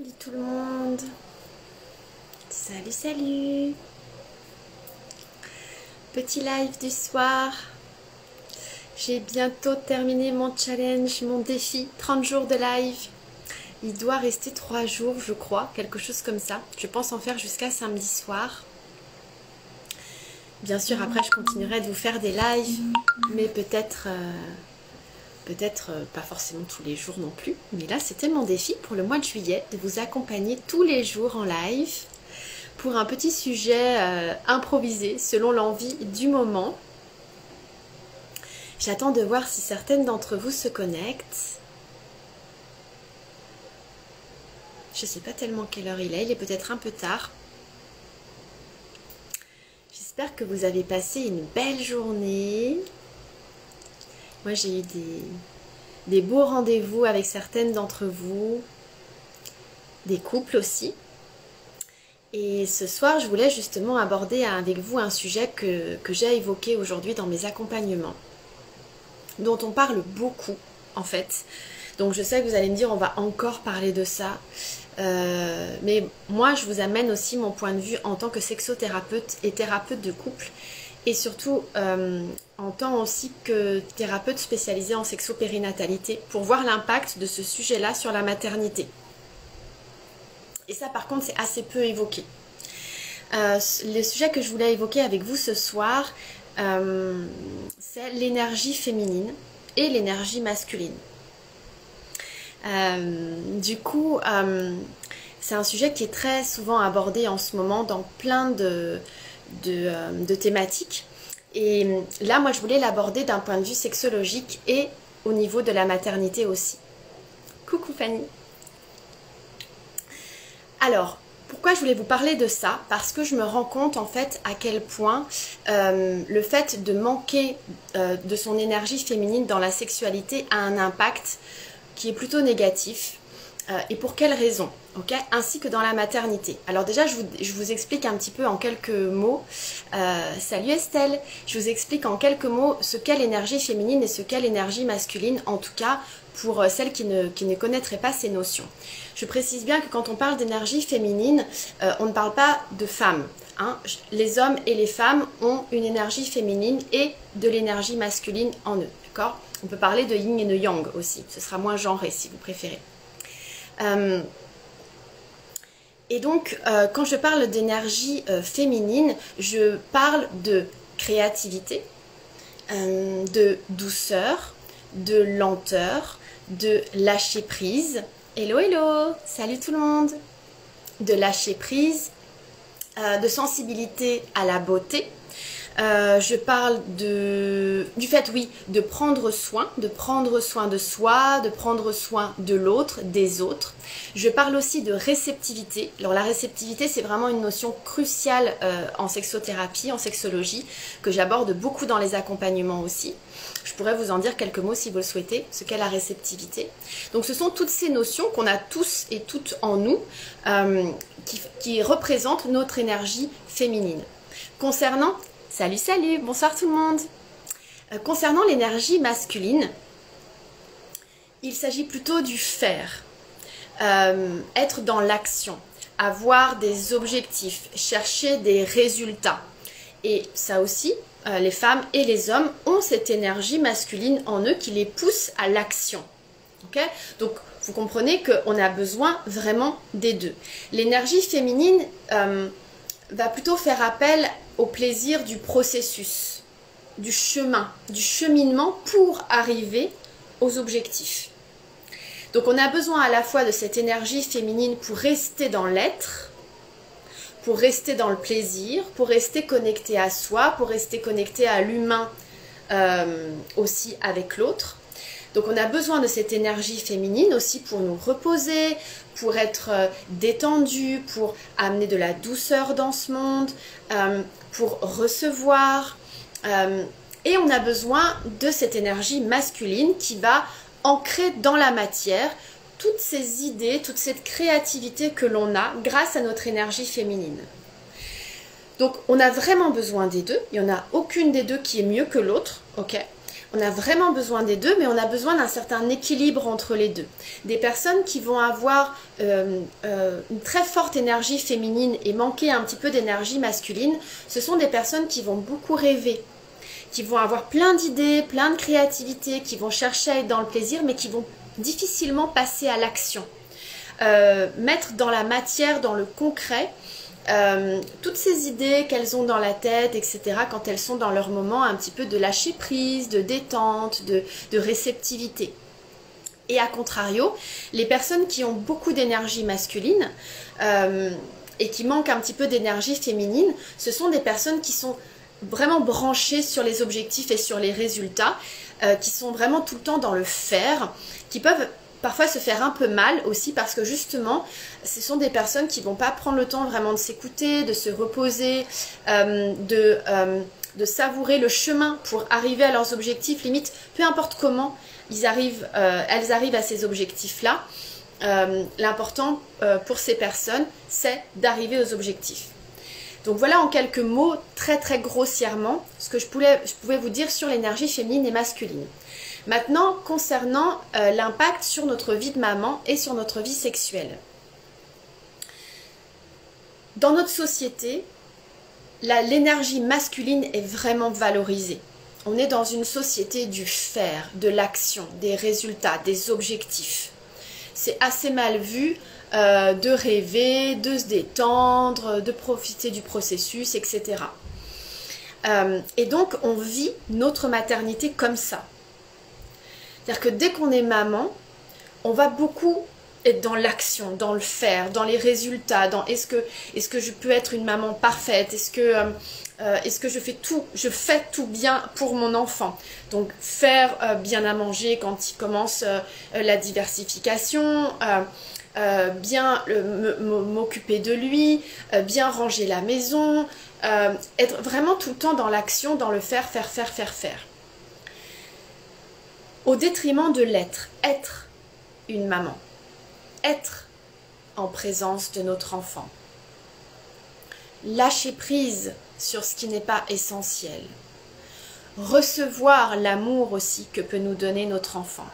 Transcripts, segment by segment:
Salut tout le monde. Salut, salut. Petit live du soir. J'ai bientôt terminé mon challenge, mon défi, 30 jours de live. Il doit rester 3 jours, je crois, quelque chose comme ça. Je pense en faire jusqu'à samedi soir. Bien sûr, après, je continuerai de vous faire des lives, mais peut-être pas forcément tous les jours non plus. Mais là, c'était mon défi pour le mois de juillet, de vous accompagner tous les jours en live pour un petit sujet improvisé selon l'envie du moment. J'attends de voir si certaines d'entre vous se connectent. Je ne sais pas tellement quelle heure il est peut-être un peu tard. J'espère que vous avez passé une belle journée. Moi, j'ai eu des beaux rendez-vous avec certaines d'entre vous, des couples aussi. Et ce soir, je voulais justement aborder avec vous un sujet que j'ai évoqué aujourd'hui dans mes accompagnements, dont on parle beaucoup en fait. Donc je sais que vous allez me dire on va encore parler de ça, mais moi je vous amène aussi mon point de vue en tant que sexothérapeute et thérapeute de couple, et surtout en tant aussi que thérapeute spécialisée en sexopérinatalité, pour voir l'impact de ce sujet-là sur la maternité. Et ça par contre c'est assez peu évoqué. Le sujet que je voulais évoquer avec vous ce soir, c'est l'énergie féminine et l'énergie masculine. Du coup, c'est un sujet qui est très souvent abordé en ce moment dans plein de thématiques. Et là, moi, je voulais l'aborder d'un point de vue sexologique et au niveau de la maternité aussi. Coucou Fanny. Alors, pourquoi je voulais vous parler de ça? Parce que je me rends compte en fait à quel point le fait de manquer de son énergie féminine dans la sexualité a un impact qui est plutôt négatif. Et pour quelles raisons, okay, ainsi que dans la maternité. Alors déjà, je vous explique un petit peu en quelques mots. Salut Estelle. Je vous explique en quelques mots ce qu'est l'énergie féminine et ce qu'est l'énergie masculine, en tout cas pour celles qui ne connaîtraient pas ces notions. Je précise bien que quand on parle d'énergie féminine, on ne parle pas de femmes. Hein. Les hommes et les femmes ont une énergie féminine et de l'énergie masculine en eux. D'accord ? On peut parler de yin et de yang aussi. Ce sera moins genré si vous préférez. Et donc, quand je parle d'énergie féminine, je parle de créativité, de douceur, de lenteur, de lâcher prise. Hello, hello, salut tout le monde. De lâcher prise, de sensibilité à la beauté. Je parle du fait, oui, de prendre soin de soi, de prendre soin de l'autre, des autres. Je parle aussi de réceptivité. Alors la réceptivité, c'est vraiment une notion cruciale en sexothérapie, en sexologie, que j'aborde beaucoup dans les accompagnements aussi. Je pourrais vous en dire quelques mots si vous le souhaitez, ce qu'est la réceptivité. Donc ce sont toutes ces notions qu'on a tous et toutes en nous, qui représentent notre énergie féminine. Concernant Salut, salut, bonsoir tout le monde. Concernant l'énergie masculine, il s'agit plutôt du faire, être dans l'action, avoir des objectifs, chercher des résultats. Et ça aussi, les femmes et les hommes ont cette énergie masculine en eux qui les pousse à l'action. Okay ? Donc, vous comprenez qu'on a besoin vraiment des deux. L'énergie féminine va plutôt faire appel au plaisir du processus, du chemin, du cheminement pour arriver aux objectifs. Donc on a besoin à la fois de cette énergie féminine pour rester dans l'être, pour rester dans le plaisir, pour rester connecté à soi, pour rester connecté à l'humain aussi avec l'autre. Donc on a besoin de cette énergie féminine aussi pour nous reposer, pour être détendu, pour amener de la douceur dans ce monde, pour recevoir. Et on a besoin de cette énergie masculine qui va ancrer dans la matière toutes ces idées, toute cette créativité que l'on a grâce à notre énergie féminine. Donc on a vraiment besoin des deux, il n'y en a aucune des deux qui est mieux que l'autre, ok ? On a vraiment besoin des deux, mais on a besoin d'un certain équilibre entre les deux. Des personnes qui vont avoir une très forte énergie féminine et manquer un petit peu d'énergie masculine, ce sont des personnes qui vont beaucoup rêver, qui vont avoir plein d'idées, plein de créativité, qui vont chercher à être dans le plaisir, mais qui vont difficilement passer à l'action. Mettre dans la matière, dans le concret, toutes ces idées qu'elles ont dans la tête, etc., quand elles sont dans leur moment un petit peu de lâcher prise, de détente, de réceptivité. Et à contrario, les personnes qui ont beaucoup d'énergie masculine et qui manquent un petit peu d'énergie féminine, ce sont des personnes qui sont vraiment branchées sur les objectifs et sur les résultats, qui sont vraiment tout le temps dans le faire, qui peuvent parfois se faire un peu mal aussi parce que justement, ce sont des personnes qui ne vont pas prendre le temps vraiment de s'écouter, de se reposer, de savourer le chemin pour arriver à leurs objectifs, limite, peu importe comment elles arrivent à ces objectifs-là. L'important pour ces personnes, c'est d'arriver aux objectifs. Donc voilà en quelques mots, très très grossièrement, ce que je pouvais vous dire sur l'énergie féminine et masculine. Maintenant, concernant l'impact sur notre vie de maman et sur notre vie sexuelle. Dans notre société, l'énergie masculine est vraiment valorisée. On est dans une société du faire, de l'action, des résultats, des objectifs. C'est assez mal vu de rêver, de se détendre, de profiter du processus, etc. Et donc, on vit notre maternité comme ça. C'est-à-dire que dès qu'on est maman, on va beaucoup être dans l'action, dans le faire, dans les résultats, dans est-ce que je peux être une maman parfaite, est-ce que je fais tout bien pour mon enfant. Donc faire bien à manger quand il commence la diversification, bien m'occuper de lui, bien ranger la maison, être vraiment tout le temps dans l'action, dans le faire. Au détriment de l'être, être une maman, être en présence de notre enfant, lâcher prise sur ce qui n'est pas essentiel, recevoir l'amour aussi que peut nous donner notre enfant,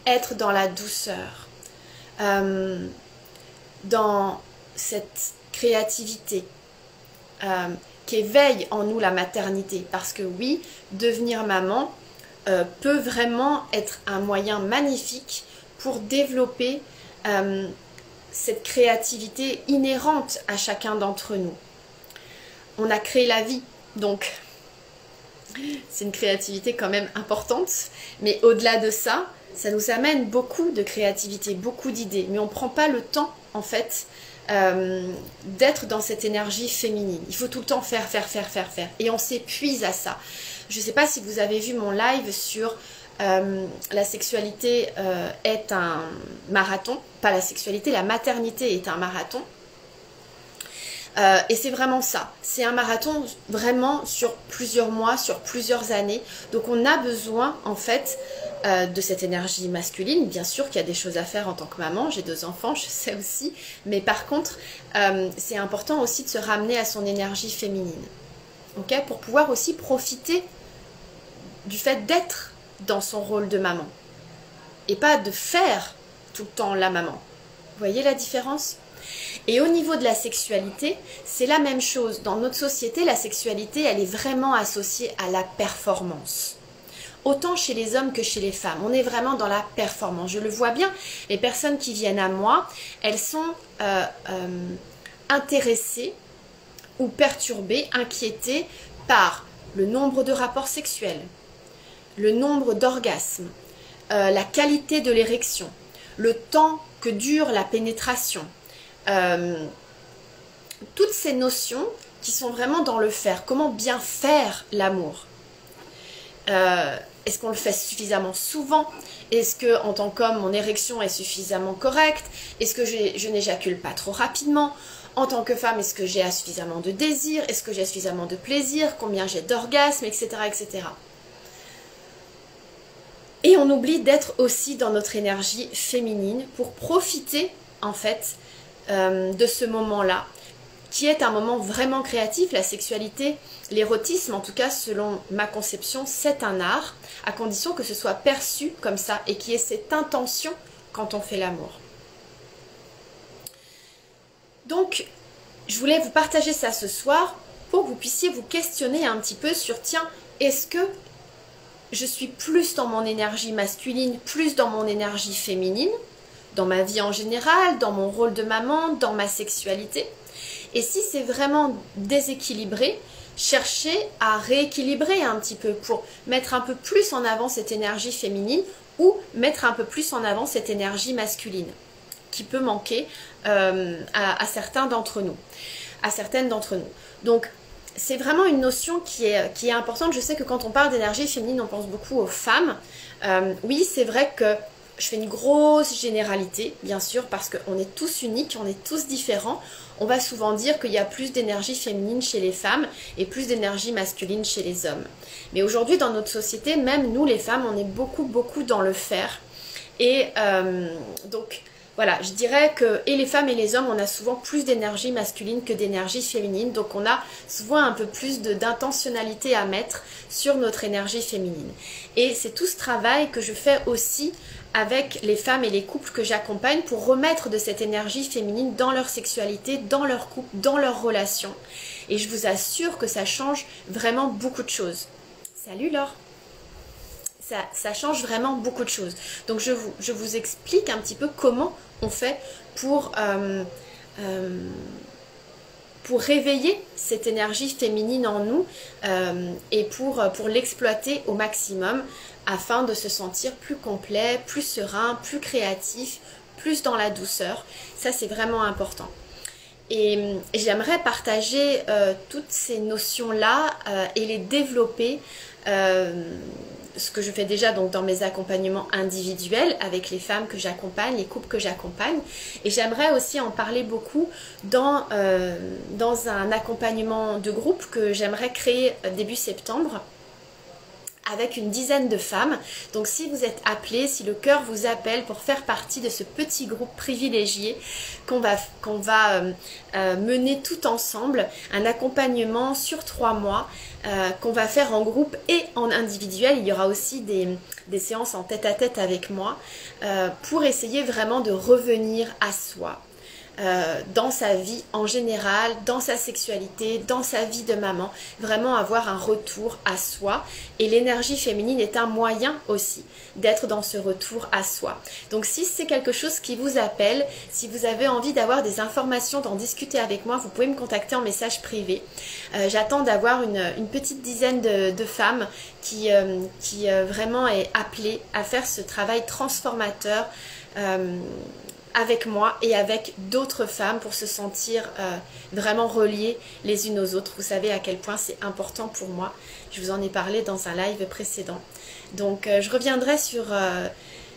être dans la douceur, dans cette créativité qui éveille en nous la maternité, parce que oui, devenir maman peut vraiment être un moyen magnifique pour développer cette créativité inhérente à chacun d'entre nous. On a créé la vie, donc c'est une créativité quand même importante, mais au-delà de ça, ça nous amène beaucoup de créativité, beaucoup d'idées, mais on ne prend pas le temps en fait d'être dans cette énergie féminine. Il faut tout le temps faire, et on s'épuise à ça. Je ne sais pas si vous avez vu mon live sur la sexualité est un marathon, pas la sexualité, la maternité est un marathon. Et c'est vraiment ça, c'est un marathon vraiment sur plusieurs mois, sur plusieurs années. Donc on a besoin en fait de cette énergie masculine. Bien sûr qu'il y a des choses à faire en tant que maman, j'ai 2 enfants, je sais aussi. Mais par contre, c'est important aussi de se ramener à son énergie féminine. Okay, pour pouvoir aussi profiter du fait d'être dans son rôle de maman. Et pas de faire tout le temps la maman. Vous voyez la différence ? Et au niveau de la sexualité, c'est la même chose. Dans notre société, la sexualité, elle est vraiment associée à la performance. Autant chez les hommes que chez les femmes. On est vraiment dans la performance. Je le vois bien, les personnes qui viennent à moi, elles sont intéressées ou perturbées, inquiétées par le nombre de rapports sexuels, le nombre d'orgasmes, la qualité de l'érection, le temps que dure la pénétration, toutes ces notions qui sont vraiment dans le faire. Comment bien faire l'amour? Est-ce qu'on le fait suffisamment souvent? Est-ce que en tant qu'homme, mon érection est suffisamment correcte? Est-ce que je n'éjacule pas trop rapidement? En tant que femme, est-ce que j'ai suffisamment de désir? Est-ce que j'ai suffisamment de plaisir? Combien j'ai d'orgasmes, etc., etc. Et on oublie d'être aussi dans notre énergie féminine pour profiter, en fait, de ce moment-là. qui est un moment vraiment créatif. La sexualité, l'érotisme, en tout cas selon ma conception, c'est un art, à condition que ce soit perçu comme ça et qu'il y ait cette intention quand on fait l'amour. Donc, je voulais vous partager ça ce soir pour que vous puissiez vous questionner un petit peu sur, tiens, est-ce que je suis plus dans mon énergie masculine, plus dans mon énergie féminine, dans ma vie en général, dans mon rôle de maman, dans ma sexualité? Et si c'est vraiment déséquilibré, cherchez à rééquilibrer un petit peu pour mettre un peu plus en avant cette énergie féminine ou mettre un peu plus en avant cette énergie masculine qui peut manquer à certains d'entre nous, à certaines d'entre nous. Donc, c'est vraiment une notion qui est importante. Je sais que quand on parle d'énergie féminine, on pense beaucoup aux femmes. Oui, c'est vrai que je fais une grosse généralité, bien sûr, parce qu'on est tous uniques, on est tous différents. On va souvent dire qu'il y a plus d'énergie féminine chez les femmes et plus d'énergie masculine chez les hommes. Mais aujourd'hui, dans notre société, même nous, les femmes, on est beaucoup dans le faire. Et donc, voilà, je dirais que et les femmes et les hommes, on a souvent plus d'énergie masculine que d'énergie féminine. Donc on a souvent un peu plus d'intentionnalité à mettre sur notre énergie féminine. Et c'est tout ce travail que je fais aussi avec les femmes et les couples que j'accompagne pour remettre de cette énergie féminine dans leur sexualité, dans leur couple, dans leurs relations. Et je vous assure que ça change vraiment beaucoup de choses. Salut Laure! Ça change vraiment beaucoup de choses. Donc je vous explique un petit peu comment on fait pour réveiller cette énergie féminine en nous et pour l'exploiter au maximum afin de se sentir plus complet, plus serein, plus créatif, plus dans la douceur. Ça, c'est vraiment important. Et j'aimerais partager toutes ces notions-là et les développer, ce que je fais déjà donc dans mes accompagnements individuels avec les femmes que j'accompagne, les couples que j'accompagne. Et j'aimerais aussi en parler beaucoup dans un accompagnement de groupe que j'aimerais créer début septembre, avec une dizaine de femmes. Donc si vous êtes appelés, si le cœur vous appelle pour faire partie de ce petit groupe privilégié qu'on va mener tout ensemble, un accompagnement sur 3 mois qu'on va faire en groupe et en individuel. Il y aura aussi des séances en tête-à-tête avec moi pour essayer vraiment de revenir à soi. Dans sa vie en général, dans sa sexualité, dans sa vie de maman, vraiment avoir un retour à soi. Et l'énergie féminine est un moyen aussi d'être dans ce retour à soi. Donc si c'est quelque chose qui vous appelle, si vous avez envie d'avoir des informations, d'en discuter avec moi, vous pouvez me contacter en message privé. J'attends d'avoir une petite dizaine de femmes qui vraiment est appelée à faire ce travail transformateur avec moi et avec d'autres femmes pour se sentir vraiment reliées les unes aux autres. Vous savez à quel point c'est important pour moi. Je vous en ai parlé dans un live précédent. Donc je reviendrai sur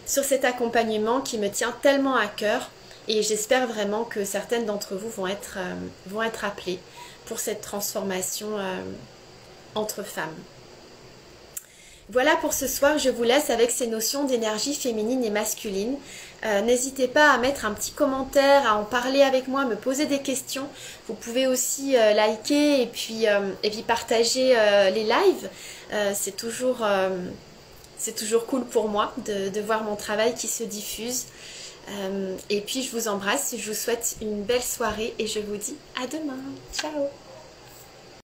cet accompagnement qui me tient tellement à cœur et j'espère vraiment que certaines d'entre vous vont être appelées pour cette transformation entre femmes. Voilà pour ce soir, je vous laisse avec ces notions d'énergie féminine et masculine. N'hésitez pas à mettre un petit commentaire, à en parler avec moi, me poser des questions. Vous pouvez aussi liker et puis partager les lives. C'est toujours cool pour moi de voir mon travail qui se diffuse. Et puis je vous embrasse, je vous souhaite une belle soirée et je vous dis à demain. Ciao!